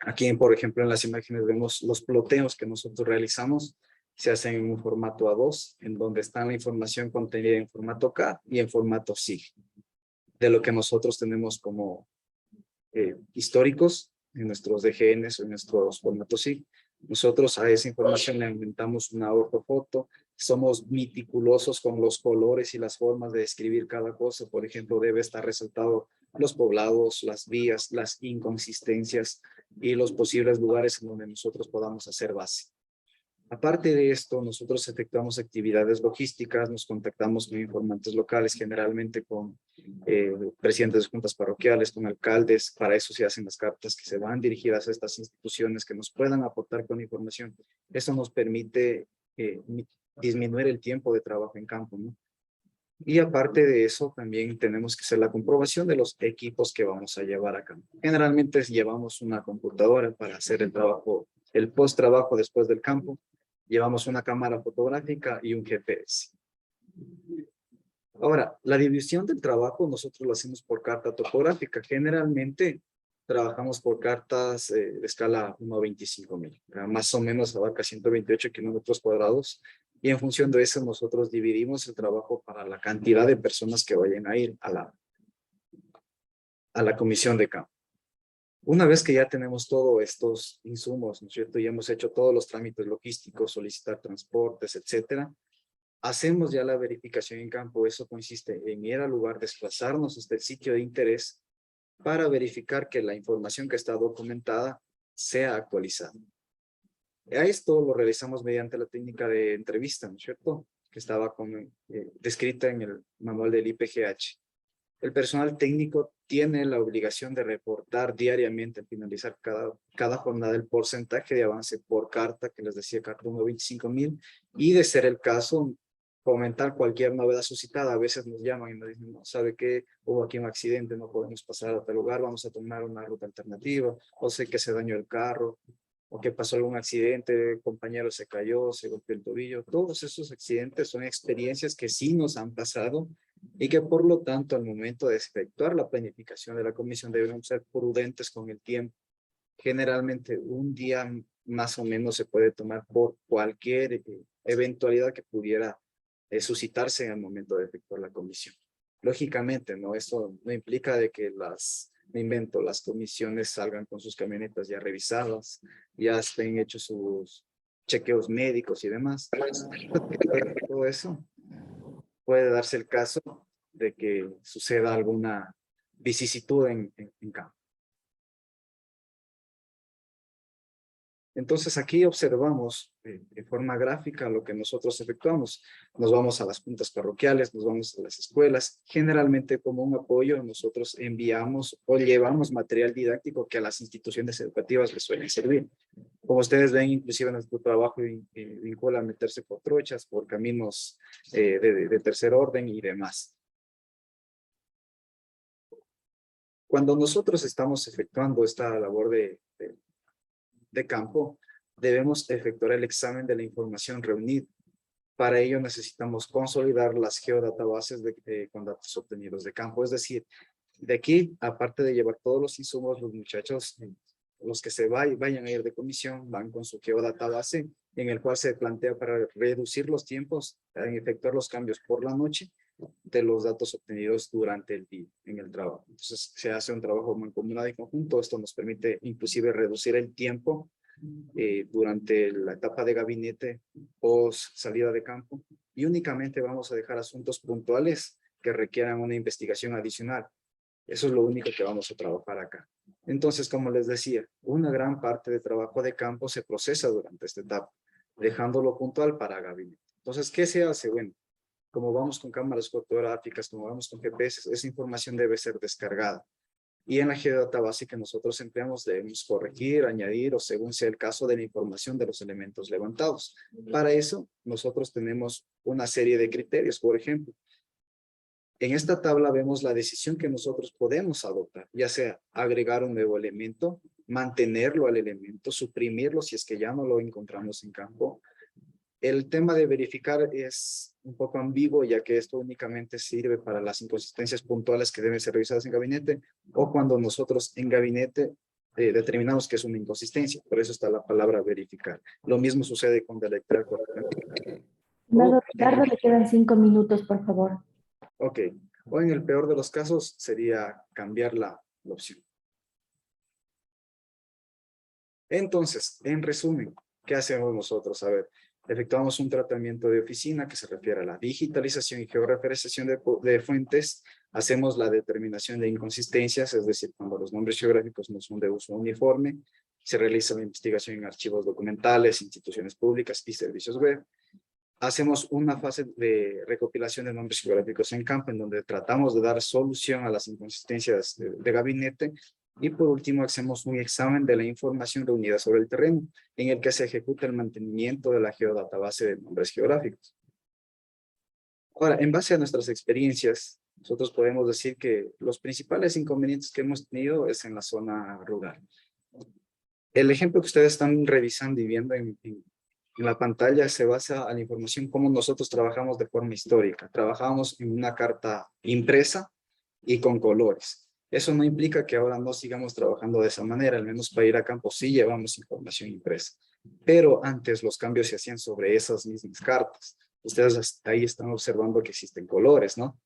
Aquí, por ejemplo, en las imágenes vemos los ploteos que nosotros realizamos. Se hacen en un formato A2, en donde está la información contenida en formato K y en formato SIG, de lo que nosotros tenemos como históricos en nuestros DGNs o en nuestros formatos SIG. Nosotros a esa información le aumentamos una ortofoto, somos meticulosos con los colores y las formas de describir cada cosa. Por ejemplo, debe estar resaltado los poblados, las vías, las inconsistencias y los posibles lugares en donde nosotros podamos hacer base. Aparte de esto, nosotros efectuamos actividades logísticas, nos contactamos con informantes locales, generalmente con presidentes de juntas parroquiales, con alcaldes. Para eso se hacen las cartas que se van dirigidas a estas instituciones que nos puedan aportar con información. Eso nos permite disminuir el tiempo de trabajo en campo, ¿no? Y aparte de eso, también tenemos que hacer la comprobación de los equipos que vamos a llevar a campo. Generalmente llevamos una computadora para hacer el trabajo, el post-trabajo después del campo. Llevamos una cámara fotográfica y un GPS. Ahora, la división del trabajo nosotros lo hacemos por carta topográfica. Generalmente trabajamos por cartas de escala 1:25,000. Más o menos abarca 128 kilómetros cuadrados. Y en función de eso nosotros dividimos el trabajo para la cantidad de personas que vayan a ir a la comisión de campo. Una vez que ya tenemos todos estos insumos, ¿no es cierto? Ya hemos hecho todos los trámites logísticos, solicitar transportes, etcétera. Hacemos ya la verificación en campo. Eso consiste en ir al lugar, desplazarnos hasta el sitio de interés para verificar que la información que está documentada sea actualizada. A esto lo realizamos mediante la técnica de entrevista, ¿no es cierto? Que estaba descrita en el manual del IPGH. El personal técnico tiene la obligación de reportar diariamente al finalizar cada jornada el porcentaje de avance por carta, que les decía, carta 1:25,000, y de ser el caso, comentar cualquier novedad suscitada. A veces nos llaman y nos dicen, no, ¿sabe qué? Hubo aquí un accidente, no podemos pasar a tal lugar, vamos a tomar una ruta alternativa, o sé que se dañó el carro, o que pasó algún accidente, el compañero se cayó, se golpeó el tobillo. Todos esos accidentes son experiencias que sí nos han pasado y que por lo tanto al momento de efectuar la planificación de la comisión debemos ser prudentes con el tiempo. Generalmente un día más o menos se puede tomar por cualquier eventualidad que pudiera suscitarse en el momento de efectuar la comisión. Lógicamente, ¿no? Esto no implica de que las comisiones salgan con sus camionetas ya revisadas, ya estén hechos sus chequeos médicos y demás. Todo eso puede darse el caso de que suceda alguna vicisitud en campo. Entonces aquí observamos de forma gráfica lo que nosotros efectuamos. Nos vamos a las juntas parroquiales, nos vamos a las escuelas. Generalmente como un apoyo nosotros enviamos o llevamos material didáctico que a las instituciones educativas les suelen servir. Como ustedes ven, inclusive nuestro trabajo vincula a meterse por trochas, por caminos de tercer orden y demás. Cuando nosotros estamos efectuando esta labor de campo, debemos efectuar el examen de la información reunida. Para ello necesitamos consolidar las geodatabases con datos obtenidos de campo. Es decir, de aquí, aparte de llevar todos los insumos, los muchachos, los que vayan a ir de comisión, van con su geodatabase, en el cual se plantea para reducir los tiempos en efectuar los cambios por la noche de los datos obtenidos durante el día en el trabajo. Entonces se hace un trabajo mancomunado y conjunto. Esto nos permite inclusive reducir el tiempo durante la etapa de gabinete post salida de campo, y únicamente vamos a dejar asuntos puntuales que requieran una investigación adicional. Eso es lo único que vamos a trabajar acá. Entonces, como les decía, una gran parte de trabajo de campo se procesa durante esta etapa, dejándolo puntual para gabinete. Entonces, ¿qué se hace? Bueno, como vamos con cámaras fotográficas, como vamos con GPS, esa información debe ser descargada. Y en la geodatabase que nosotros empleamos debemos corregir, añadir o según sea el caso de la información de los elementos levantados. Para eso nosotros tenemos una serie de criterios. Por ejemplo, en esta tabla vemos la decisión que nosotros podemos adoptar, ya sea agregar un nuevo elemento, mantenerlo al elemento, suprimirlo si es que ya no lo encontramos en campo. El tema de verificar es un poco ambiguo, ya que esto únicamente sirve para las inconsistencias puntuales que deben ser revisadas en gabinete, o cuando nosotros en gabinete determinamos que es una inconsistencia. Por eso está la palabra verificar. Lo mismo sucede con deletrear correctamente. Estimado O Ricardo, le quedan 5 minutos, por favor. ok. O en el peor de los casos sería cambiar la opción. Entonces, en resumen, ¿qué hacemos nosotros? A ver, efectuamos un tratamiento de oficina que se refiere a la digitalización y georreferenciación de fuentes. Hacemos la determinación de inconsistencias, es decir, cuando los nombres geográficos no son de uso uniforme. Se realiza la investigación en archivos documentales, instituciones públicas y servicios web. Hacemos una fase de recopilación de nombres geográficos en campo, en donde tratamos de dar solución a las inconsistencias de gabinete. Y por último, hacemos un examen de la información reunida sobre el terreno, en el que se ejecuta el mantenimiento de la geodatabase de nombres geográficos. Ahora, en base a nuestras experiencias, nosotros podemos decir que los principales inconvenientes que hemos tenido es en la zona rural. El ejemplo que ustedes están revisando y viendo en la pantalla se basa en la información cómo nosotros trabajamos de forma histórica. Trabajamos en una carta impresa y con colores. Eso no implica que ahora no sigamos trabajando de esa manera, al menos para ir a campo sí llevamos información impresa. Pero antes los cambios se hacían sobre esas mismas cartas. Ustedes hasta ahí están observando que existen colores, ¿no?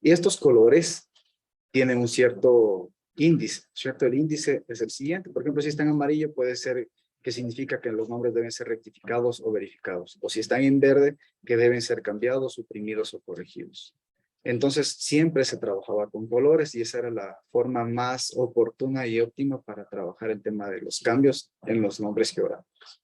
Y estos colores tienen un cierto índice, ¿cierto? El índice es el siguiente. Por ejemplo, si está en amarillo puede ser que significa que los nombres deben ser rectificados o verificados. O si están en verde, que deben ser cambiados, suprimidos o corregidos. Entonces, siempre se trabajaba con colores y esa era la forma más oportuna y óptima para trabajar el tema de los cambios en los nombres geográficos.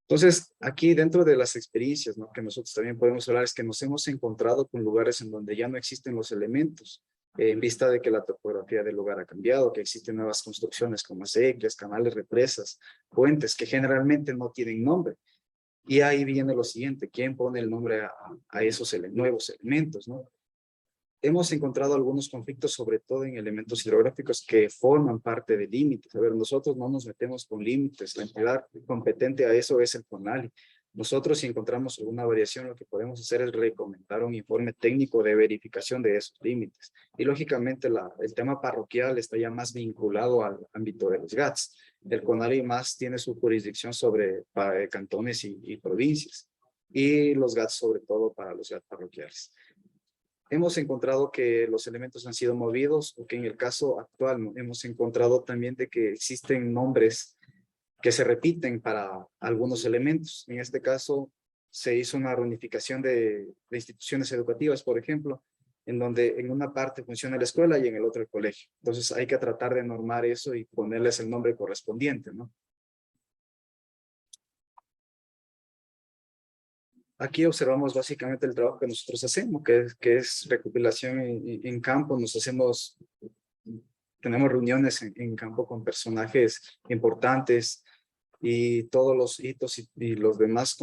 Entonces, aquí dentro de las experiencias, ¿no?, que nosotros también podemos hablar, es que nos hemos encontrado con lugares en donde ya no existen los elementos, en vista de que la topografía del lugar ha cambiado, que existen nuevas construcciones como acequias, canales, represas, puentes, que generalmente no tienen nombre. Y ahí viene lo siguiente, ¿quién pone el nombre a esos nuevos elementos, ¿no? Hemos encontrado algunos conflictos, sobre todo en elementos hidrográficos que forman parte de límites. A ver, nosotros no nos metemos con límites. La entidad competente a eso es el CONALI. Nosotros, si encontramos alguna variación, lo que podemos hacer es recomendar un informe técnico de verificación de esos límites. Y lógicamente el tema parroquial está ya más vinculado al ámbito de los GATS. El CONALI más tiene su jurisdicción sobre cantones y provincias. Y los GATS sobre todo para los GATS parroquiales. Hemos encontrado que los elementos han sido movidos o que en el caso actual hemos encontrado también de que existen nombres que se repiten para algunos elementos. En este caso se hizo una reunificación de instituciones educativas, por ejemplo, en donde en una parte funciona la escuela y en el otro el colegio. Entonces hay que tratar de normar eso y ponerles el nombre correspondiente, ¿no? Aquí observamos básicamente el trabajo que nosotros hacemos, que es recopilación en campo. Tenemos reuniones en campo con personajes importantes y todos los hitos y los demás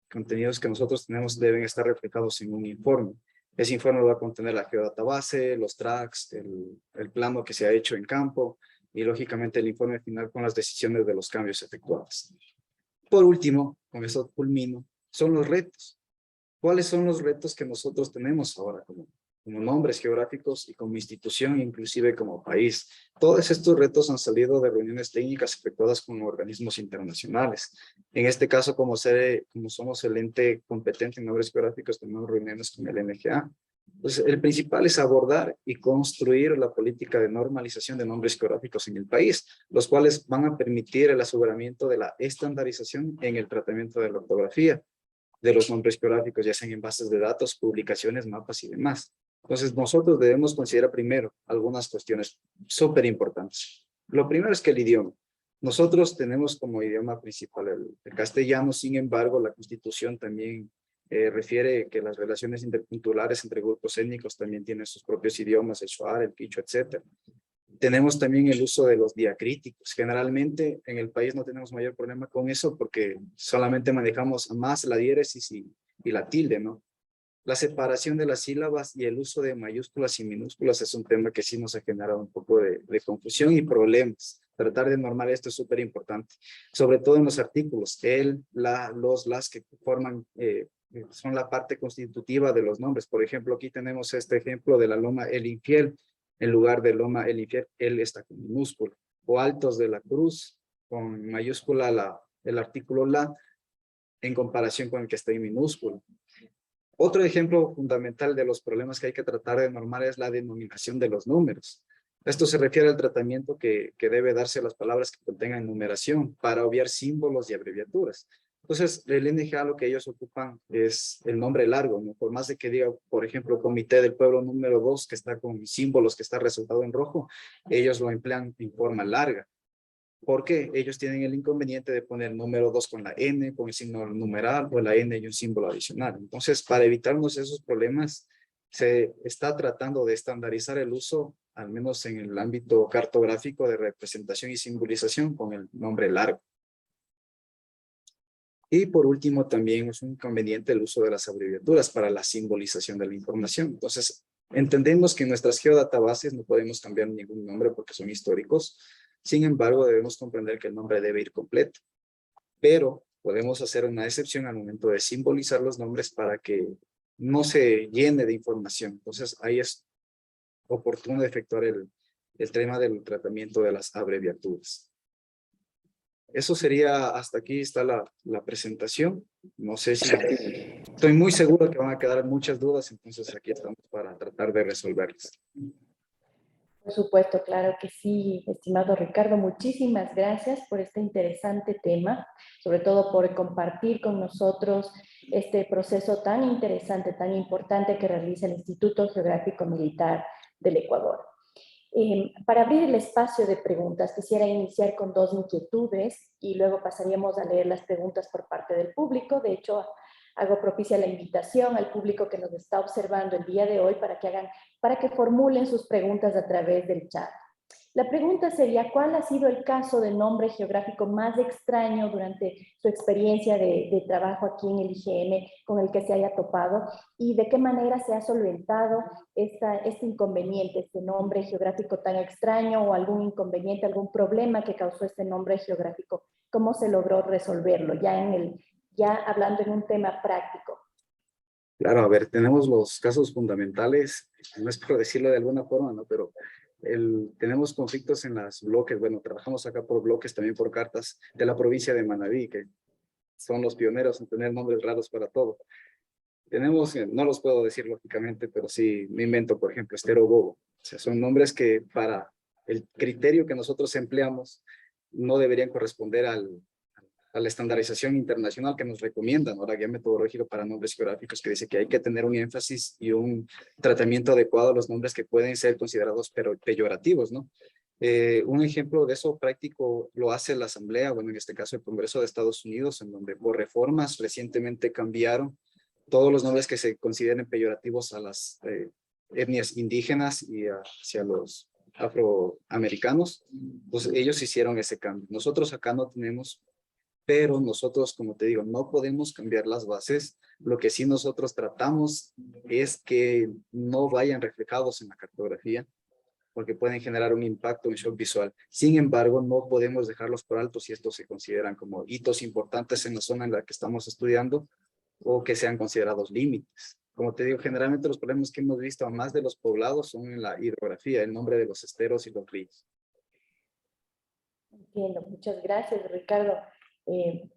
contenidos que nosotros tenemos deben estar reflejados en un informe. Ese informe va a contener la geodatabase, los tracks, el plano que se ha hecho en campo y lógicamente el informe final con las decisiones de los cambios efectuados. Por último, con eso culmino, son los retos. ¿Cuáles son los retos que nosotros tenemos ahora como nombres geográficos y como institución, inclusive como país? Todos estos retos han salido de reuniones técnicas efectuadas con organismos internacionales. En este caso, como somos el ente competente en nombres geográficos, tenemos reuniones con el NGA. Entonces, el principal es abordar y construir la política de normalización de nombres geográficos en el país, los cuales van a permitir el aseguramiento de la estandarización en el tratamiento de la ortografía de los nombres geográficos, ya sean en bases de datos, publicaciones, mapas y demás. Entonces, nosotros debemos considerar primero algunas cuestiones súper importantes. Lo primero es que el idioma. Nosotros tenemos como idioma principal el castellano, sin embargo, la Constitución también refiere que las relaciones interculturales entre grupos étnicos también tienen sus propios idiomas, el shuar, el quichua, etc. Tenemos también el uso de los diacríticos. Generalmente en el país no tenemos mayor problema con eso porque solamente manejamos más la diéresis y la tilde, ¿no? La separación de las sílabas y el uso de mayúsculas y minúsculas es un tema que sí nos ha generado un poco de confusión y problemas. Tratar de normar esto es súper importante, sobre todo en los artículos, el, la, los, las que forman, son la parte constitutiva de los nombres. Por ejemplo, aquí tenemos este ejemplo de la loma El Infiel. En lugar de Loma el Infiel, el está con minúscula. O Altos de la Cruz, con mayúscula el artículo la, en comparación con el que está en minúscula. Otro ejemplo fundamental de los problemas que hay que tratar de normar es la denominación de los números. Esto se refiere al tratamiento que debe darse a las palabras que contengan numeración para obviar símbolos y abreviaturas. Entonces, el NGA lo que ellos ocupan es el nombre largo, ¿no? Por más de que diga, por ejemplo, Comité del Pueblo número 2, que está con símbolos que está resaltado en rojo, ellos lo emplean en forma larga. Porque ellos tienen el inconveniente de poner número 2 con la N, con el signo numeral, o la N y un símbolo adicional. Entonces, para evitarnos esos problemas, se está tratando de estandarizar el uso, al menos en el ámbito cartográfico de representación y simbolización, con el nombre largo. Y por último, también es un inconveniente el uso de las abreviaturas para la simbolización de la información. Entonces, entendemos que en nuestras geodatabases no podemos cambiar ningún nombre porque son históricos. Sin embargo, debemos comprender que el nombre debe ir completo. Pero podemos hacer una excepción al momento de simbolizar los nombres para que no se llene de información. Entonces, ahí es oportuno efectuar el tema del tratamiento de las abreviaturas. Eso sería, hasta aquí está la presentación. No sé si, estoy muy seguro que van a quedar muchas dudas, entonces aquí estamos para tratar de resolverlas. Por supuesto, claro que sí, estimado Ricardo. Muchísimas gracias por este interesante tema, sobre todo por compartir con nosotros este proceso tan interesante, tan importante que realiza el Instituto Geográfico Militar del Ecuador. Para abrir el espacio de preguntas, quisiera iniciar con dos inquietudes y luego pasaríamos a leer las preguntas por parte del público. De hecho, hago propicia la invitación al público que nos está observando el día de hoy para que formulen sus preguntas a través del chat. La pregunta sería, ¿cuál ha sido el caso de nombre geográfico más extraño durante su experiencia de trabajo aquí en el IGM con el que se haya topado? ¿Y de qué manera se ha solventado este inconveniente, este nombre geográfico tan extraño o algún inconveniente, algún problema que causó este nombre geográfico? ¿Cómo se logró resolverlo? Ya hablando en un tema práctico. Claro, a ver, tenemos los casos fundamentales, no es por decirlo de alguna forma, ¿no? Pero tenemos conflictos en las bloques, bueno, trabajamos acá por bloques, también por cartas de la provincia de Manabí, que son los pioneros en tener nombres raros para todo. Tenemos, no los puedo decir lógicamente, pero sí me invento, por ejemplo, Estero Bobo. O sea, son nombres que para el criterio que nosotros empleamos no deberían corresponder a la estandarización internacional que nos recomiendan, ¿no? La guía metodológica para nombres geográficos, que dice que hay que tener un énfasis y un tratamiento adecuado a los nombres que pueden ser considerados peyorativos, ¿no? Un ejemplo de eso práctico lo hace la Asamblea, bueno, en este caso el Congreso de Estados Unidos, en donde por reformas recientemente cambiaron todos los nombres que se consideren peyorativos a las etnias indígenas y hacia los afroamericanos. Pues ellos hicieron ese cambio. Nosotros acá no tenemos, pero nosotros, como te digo, no podemos cambiar las bases. Lo que sí nosotros tratamos es que no vayan reflejados en la cartografía, porque pueden generar un impacto, un shock visual. Sin embargo, no podemos dejarlos por alto si estos se consideran como hitos importantes en la zona en la que estamos estudiando o que sean considerados límites. Como te digo, generalmente los problemas que hemos visto a más de los poblados son en la hidrografía, el nombre de los esteros y los ríos. Entiendo, muchas gracias, Ricardo.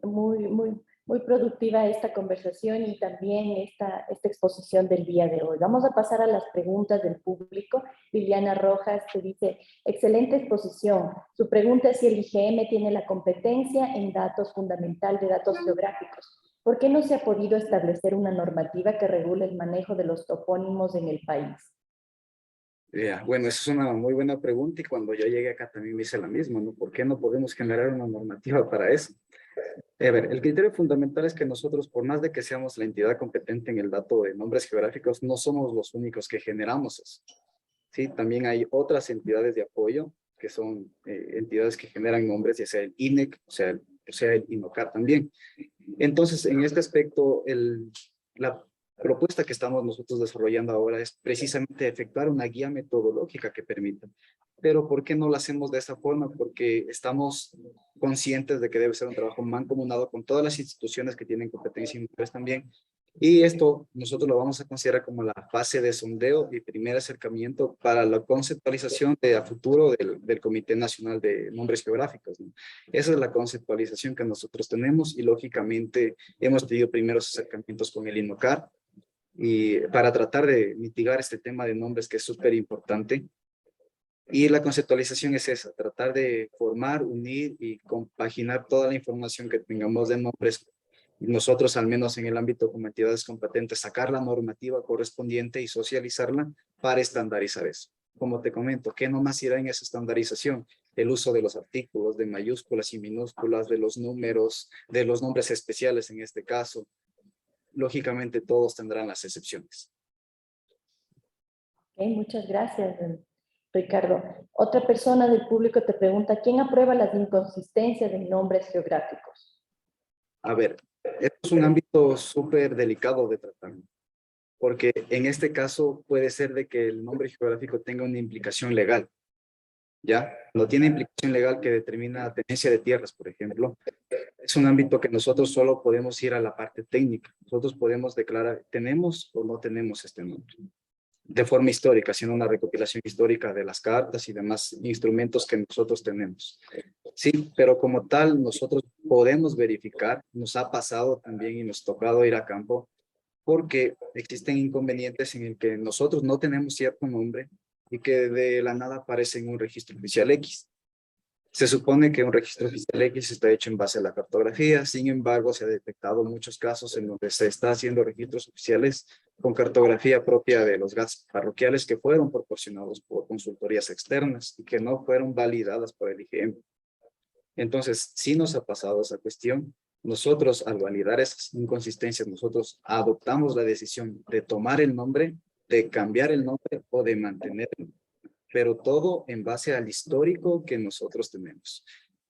Muy productiva esta conversación y también esta exposición del día de hoy. Vamos a pasar a las preguntas del público. Liliana Rojas te dice, excelente exposición. Su pregunta es si el IGM tiene la competencia en datos fundamental de datos geográficos. ¿Por qué no se ha podido establecer una normativa que regule el manejo de los topónimos en el país? Bueno, esa es una muy buena pregunta y cuando yo llegué acá también me hice la misma, ¿no? ¿Por qué no podemos generar una normativa para eso? A ver, el criterio fundamental es que nosotros, por más de que seamos la entidad competente en el dato de nombres geográficos, no somos los únicos que generamos eso. Sí, también hay otras entidades de apoyo que son entidades que generan nombres, ya sea el INEC, o sea el INOCAR también. Entonces, en este aspecto, la propuesta que estamos nosotros desarrollando ahora es precisamente efectuar una guía metodológica que permita. Pero ¿por qué no lo hacemos de esa forma? Porque estamos conscientes de que debe ser un trabajo mancomunado con todas las instituciones que tienen competencia en mujeres también, Y esto nosotros lo vamos a considerar como la fase de sondeo y primer acercamiento para la conceptualización de a futuro del Comité Nacional de Nombres Geográficos, ¿no? Esa es la conceptualización que nosotros tenemos y lógicamente hemos tenido primeros acercamientos con el INOCAR y para tratar de mitigar este tema de nombres que es súper importante. Y la conceptualización es esa, tratar de formar, unir y compaginar toda la información que tengamos de nombres. Nosotros, al menos en el ámbito como entidades competentes, sacar la normativa correspondiente y socializarla para estandarizar eso. Como te comento, ¿qué nomás irá en esa estandarización? El uso de los artículos, de mayúsculas y minúsculas, de los números, de los nombres especiales en este caso. Lógicamente, todos tendrán las excepciones. Ok, muchas gracias, Ricardo. Otra persona del público te pregunta, ¿quién aprueba las inconsistencias en nombres geográficos? A ver, esto es un ámbito súper delicado de tratar, porque en este caso puede ser de que el nombre geográfico tenga una implicación legal, ¿ya? No tiene implicación legal que determina tenencia de tierras, por ejemplo. Es un ámbito que nosotros solo podemos ir a la parte técnica. Nosotros podemos declarar, ¿tenemos o no tenemos este nombre? De forma histórica, haciendo una recopilación histórica de las cartas y demás instrumentos que nosotros tenemos. Sí, pero como tal, nosotros podemos verificar, nos ha pasado también y nos ha tocado ir a campo, porque existen inconvenientes en el que nosotros no tenemos cierto nombre y que de la nada aparece en un registro oficial X. Se supone que un registro oficial X está hecho en base a la cartografía, sin embargo, se ha detectado muchos casos en donde se está haciendo registros oficiales con cartografía propia de los gastos parroquiales que fueron proporcionados por consultorías externas y que no fueron validadas por el IGM. Entonces, sí nos ha pasado esa cuestión. Nosotros, al validar esas inconsistencias, nosotros adoptamos la decisión de tomar el nombre, de cambiar el nombre o de mantenerlo, pero todo en base al histórico que nosotros tenemos.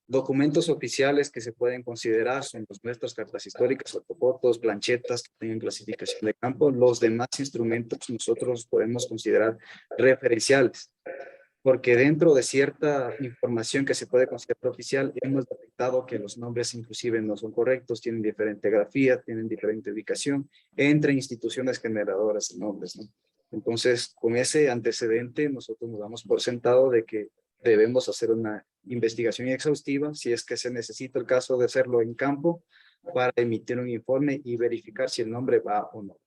Documentos oficiales que se pueden considerar son nuestras cartas históricas, ortofotos, planchetas que tengan clasificación de campo. Los demás instrumentos nosotros podemos considerar referenciales, porque dentro de cierta información que se puede considerar oficial, hemos detectado que los nombres inclusive no son correctos, tienen diferente grafía, tienen diferente ubicación entre instituciones generadoras de nombres, ¿no? Entonces, con ese antecedente, nosotros nos damos por sentado de que debemos hacer una investigación exhaustiva, si es que se necesita el caso de hacerlo en campo, para emitir un informe y verificar si el nombre va o no.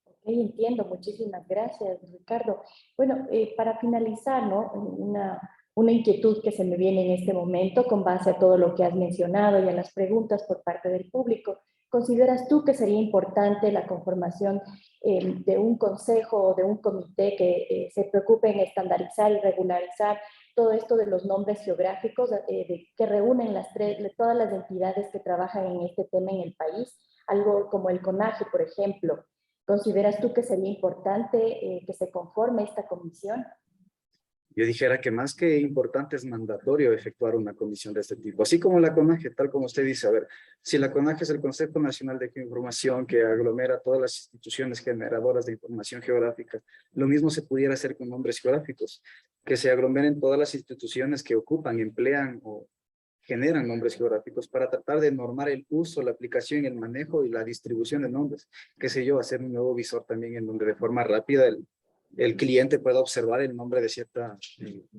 Ok, entiendo, muchísimas gracias, Ricardo. Bueno, para finalizar, ¿no? Una inquietud que se me viene en este momento con base a todo lo que has mencionado y a las preguntas por parte del público. ¿Consideras tú que sería importante la conformación de un consejo o de un comité que se preocupe en estandarizar y regularizar todo esto de los nombres geográficos que reúnen todas las entidades que trabajan en este tema en el país? Algo como el CONAGE, por ejemplo. ¿Consideras tú que sería importante que se conforme esta comisión? Yo dijera que más que importante es mandatorio efectuar una comisión de este tipo, así como la CONAGE, tal como usted dice. A ver, si la CONAGE es el Consejo Nacional de Geoinformación que aglomera todas las instituciones generadoras de información geográfica, lo mismo se pudiera hacer con nombres geográficos, que se aglomeren todas las instituciones que ocupan, emplean o generan nombres geográficos para tratar de normar el uso, la aplicación, el manejo y la distribución de nombres. Qué sé yo, hacer un nuevo visor también en donde de forma rápida el cliente pueda observar el nombre de cierta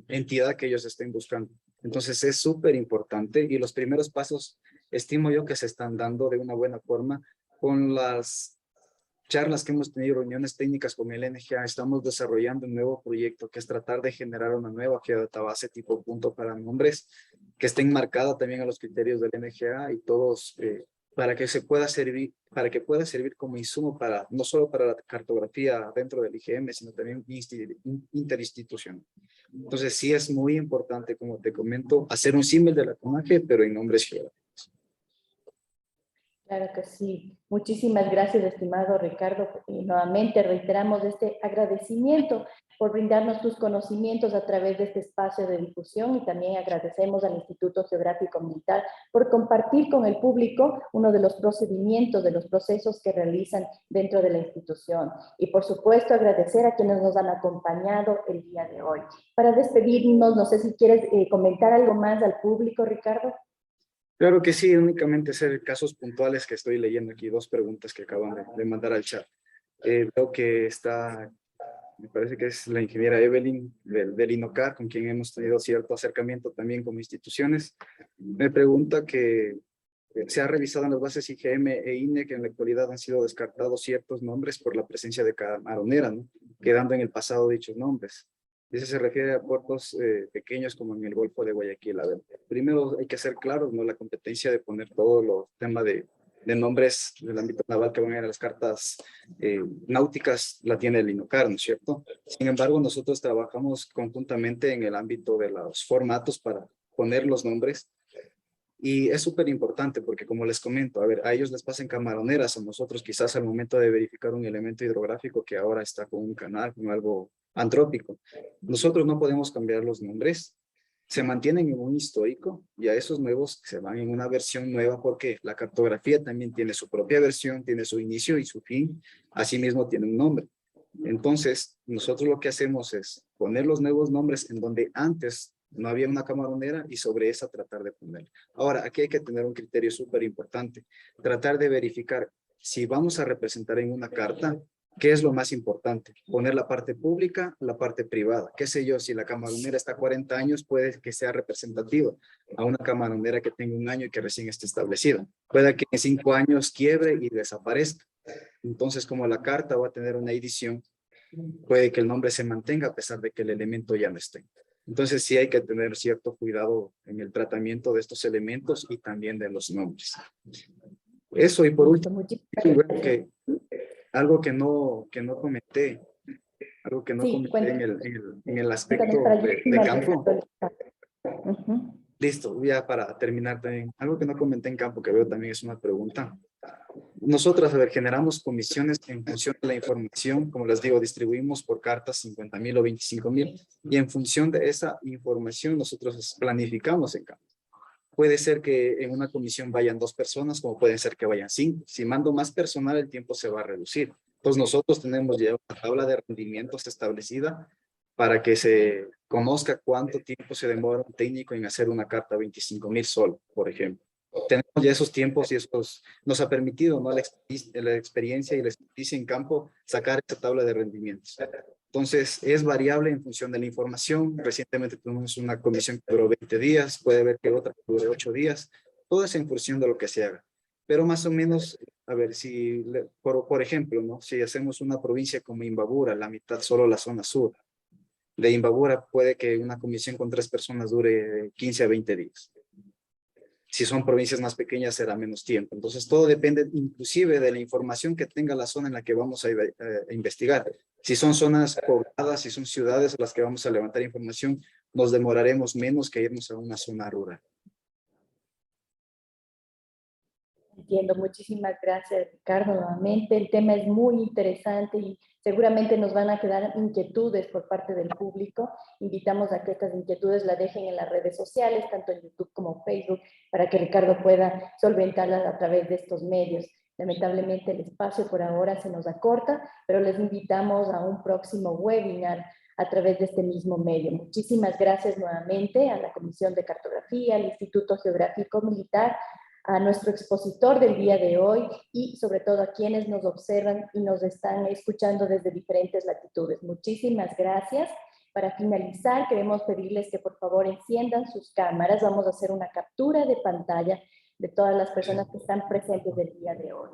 entidad que ellos estén buscando. Entonces es súper importante y los primeros pasos estimo yo que se están dando de una buena forma con las charlas que hemos tenido, reuniones técnicas con el NGA. Estamos desarrollando un nuevo proyecto que es tratar de generar una nueva geodatabase tipo punto para nombres que esté enmarcada también a los criterios del NGA y todos para que se pueda servir, para que pueda servir como insumo para, no solo para la cartografía dentro del IGM, sino también interinstitucional. Entonces sí es muy importante, como te comento, hacer un símil de la CONAGE, pero en nombres geográficos. Claro que sí. Muchísimas gracias, estimado Ricardo. Y nuevamente reiteramos este agradecimiento por brindarnos tus conocimientos a través de este espacio de difusión y también agradecemos al Instituto Geográfico Militar por compartir con el público uno de los procedimientos, de los procesos que realizan dentro de la institución. Y por supuesto agradecer a quienes nos han acompañado el día de hoy. Para despedirnos, no sé si quieres comentar algo más al público, Ricardo. Claro que sí, únicamente ser casos puntuales que estoy leyendo aquí, dos preguntas que acaban de mandar al chat. Veo que está, me parece que es la ingeniera Evelyn del INOCAR, con quien hemos tenido cierto acercamiento también como instituciones. Me pregunta que se ha revisado en las bases IGM e INE que en la actualidad han sido descartados ciertos nombres por la presencia de camaronera, ¿no? Quedando en el pasado dichos nombres. Eso se refiere a puertos pequeños como en el Golfo de Guayaquil. A ver, primero hay que ser claros, ¿no? La competencia de poner todos los temas de nombres del ámbito naval que van a ir a las cartas náuticas la tiene el INOCAR, ¿no es cierto? Sin embargo, nosotros trabajamos conjuntamente en el ámbito de los formatos para poner los nombres. Y es súper importante porque, como les comento, a ver, a ellos les pasan camaroneras, a nosotros quizás al momento de verificar un elemento hidrográfico que ahora está con un canal, con algo antrópico. Nosotros no podemos cambiar los nombres, se mantienen en un histórico y a esos nuevos se van en una versión nueva porque la cartografía también tiene su propia versión, tiene su inicio y su fin, asimismo tiene un nombre. Entonces, nosotros lo que hacemos es poner los nuevos nombres en donde antes no había una camaronera y sobre esa tratar de poner. Ahora, aquí hay que tener un criterio súper importante. Tratar de verificar si vamos a representar en una carta, ¿qué es lo más importante? Poner la parte pública, la parte privada. Qué sé yo, si la camaronera está 40 años, puede que sea representativa a una camaronera que tenga un año y que recién esté establecida. Puede que en 5 años quiebre y desaparezca. Entonces, como la carta va a tener una edición, puede que el nombre se mantenga a pesar de que el elemento ya no esté. Entonces, sí hay que tener cierto cuidado en el tratamiento de estos elementos y también de los nombres. Eso, y por Listo, último, muchísimas bueno, gracias. algo que no comenté, algo que no Sí, comenté en el cuéntanos aspecto para yo de finalizar. campo. Ujú. Listo, ya para terminar también, algo que no comenté en campo, que veo también es una pregunta. Nosotros, a ver, generamos comisiones en función de la información, como les digo, distribuimos por cartas 50,000 o 25,000, y en función de esa información nosotros planificamos en campo. Puede ser que en una comisión vayan 2 personas, como puede ser que vayan 5. Si mando más personal, el tiempo se va a reducir. Entonces nosotros tenemos ya una tabla de rendimientos establecida para que se conozca cuánto tiempo se demora un técnico en hacer una carta 25,000 solo, por ejemplo. Tenemos ya esos tiempos y esos nos ha permitido, ¿no? La experiencia y la experticia en campo sacar esa tabla de rendimientos. Entonces, es variable en función de la información. Recientemente tuvimos una comisión que duró 20 días, puede haber que otra que dure 8 días. Todo es en función de lo que se haga. Pero más o menos, a ver, si, por ejemplo, ¿no? Si hacemos una provincia como Imbabura, la mitad solo la zona sur, de Imbabura puede que una comisión con 3 personas dure 15 a 20 días. Si son provincias más pequeñas será menos tiempo. Entonces todo depende inclusive de la información que tenga la zona en la que vamos a investigar. Si son zonas pobladas, si son ciudades a las que vamos a levantar información, nos demoraremos menos que irnos a una zona rural. Entiendo, muchísimas gracias, Ricardo, nuevamente. El tema es muy interesante y seguramente nos van a quedar inquietudes por parte del público. Invitamos a que estas inquietudes las dejen en las redes sociales, tanto en YouTube como Facebook, para que Ricardo pueda solventarlas a través de estos medios. Lamentablemente el espacio por ahora se nos acorta, pero les invitamos a un próximo webinar a través de este mismo medio. Muchísimas gracias nuevamente a la Comisión de Cartografía, al Instituto Geográfico Militar, a nuestro expositor del día de hoy y sobre todo a quienes nos observan y nos están escuchando desde diferentes latitudes. Muchísimas gracias. Para finalizar, queremos pedirles que por favor enciendan sus cámaras. Vamos a hacer una captura de pantalla de todas las personas que están presentes del día de hoy.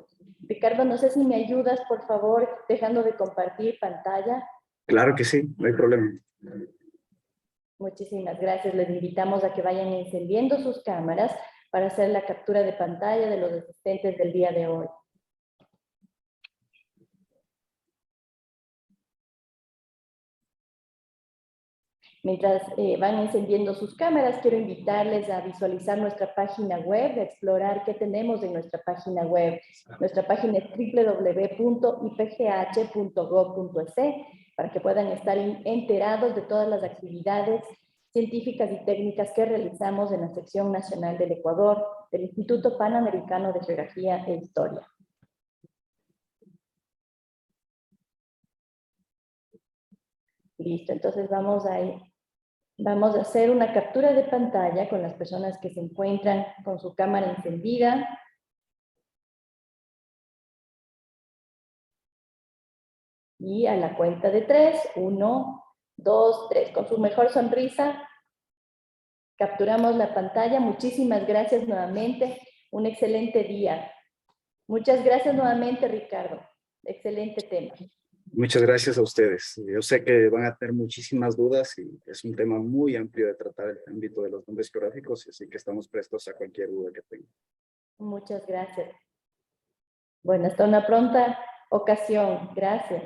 Ricardo, no sé si me ayudas, por favor, dejando de compartir pantalla. Claro que sí, no hay problema. Muchísimas gracias. Les invitamos a que vayan encendiendo sus cámaras para hacer la captura de pantalla de los asistentes del día de hoy. Mientras van encendiendo sus cámaras, quiero invitarles a visualizar nuestra página web, a explorar qué tenemos en nuestra página web. Nuestra página es www.ipgh.gov.es para que puedan estar enterados de todas las actividades científicas y técnicas que realizamos en la sección nacional del Ecuador del Instituto Panamericano de Geografía e Historia. Listo, entonces vamos a Vamos a hacer una captura de pantalla con las personas que se encuentran con su cámara encendida. Y a la cuenta de 3, 1, 2, 3. Con su mejor sonrisa, capturamos la pantalla. Muchísimas gracias nuevamente. Un excelente día. Muchas gracias nuevamente, Ricardo. Excelente tema. Muchas gracias a ustedes. Yo sé que van a tener muchísimas dudas y es un tema muy amplio de tratar el ámbito de los nombres geográficos, así que estamos prestos a cualquier duda que tengan. Muchas gracias. Bueno, hasta una pronta ocasión. Gracias.